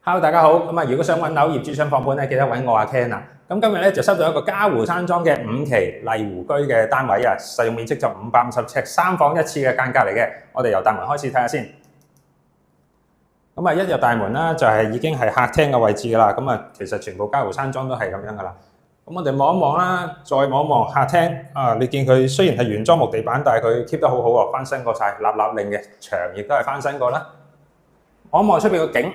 Hello，大家好。如果想揾樓，業主想放盤咧，記得揾我阿 Ken 啊。今日咧就收到一個嘉湖山莊嘅5期麗湖居嘅單位啊，實用面積就550尺，3房1廁嘅間隔嚟嘅。我哋由大門開始睇下先。一入大門啦，就係已經係客廳嘅位置噶啦。其實全部嘉湖山莊都係咁樣噶啦。我哋望一望啦，再望一望客廳啊，你見佢雖然係原裝木地板，但係佢 keep 得好好喎，翻新過晒，立立令嘅牆亦都係翻新過啦。望一望出邊個景。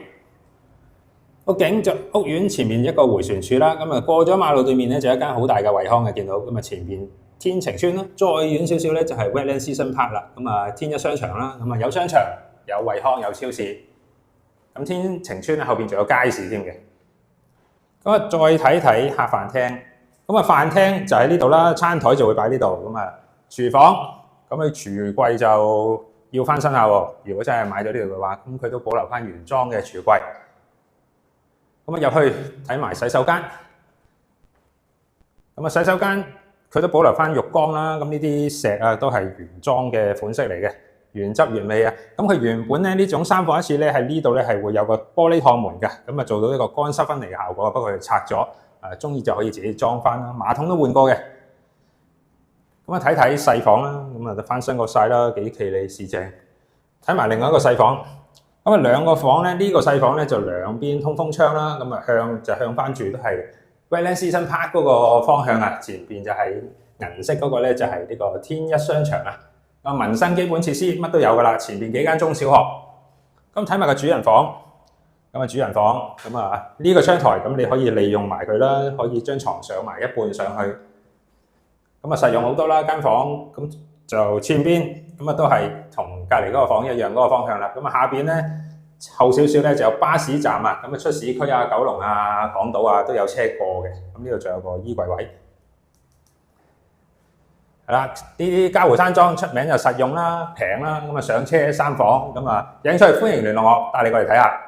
個景就屋苑前面一個迴旋處啦，過咗馬路對面咧就一間好大嘅惠康嘅，見到前面天晴邨啦，再遠少少咧就係 Wetland Season Park 啦，天一商場啦，有商場有惠康有超市，天晴邨後邊仲有街市添嘅。再睇睇客飯廳，飯廳就喺呢度啦，餐台就會擺呢度，廚房佢廚櫃就要翻新下喎，如果真係買咗呢度嘅話，佢都保留翻原裝嘅廚櫃。入去睇埋洗手間，洗手間佢都保留翻浴缸啦，呢啲石啊都係原裝嘅款式嚟嘅，原汁原味啊。佢原本咧呢種3房1廁咧喺呢度咧係會有個玻璃趟門嘅，做到一個乾濕分離嘅效果。不過佢拆咗，中意就可以自己裝翻啦。馬桶都換過嘅。睇睇細房啦，就翻新過晒啦，幾企理四正。睇埋另外一個細房。兩個房咧，呢個細房咧就兩邊通風窗啦，向翻住都係 Wetland Season Park 嗰個方向啊。前邊就係銀色嗰個咧，就係呢個天一商場啊。民生基本設施乜都有噶啦，前邊幾間中小學。睇埋個主人房，主人房呢個窗台你可以利用埋佢啦，可以將床上埋一半上去。實用好多啦，間房就前邊都係同隔離嗰個房一樣嗰個方向啦。下邊咧後少少咧就有巴士站啊，出市區啊、九龍啊、港島啊都有車過嘅。呢度仲有個衣櫃位。係啦，呢啲嘉湖山莊出名就實用啦、平啦，上車3房有興趣歡迎聯絡我，帶你過嚟睇下。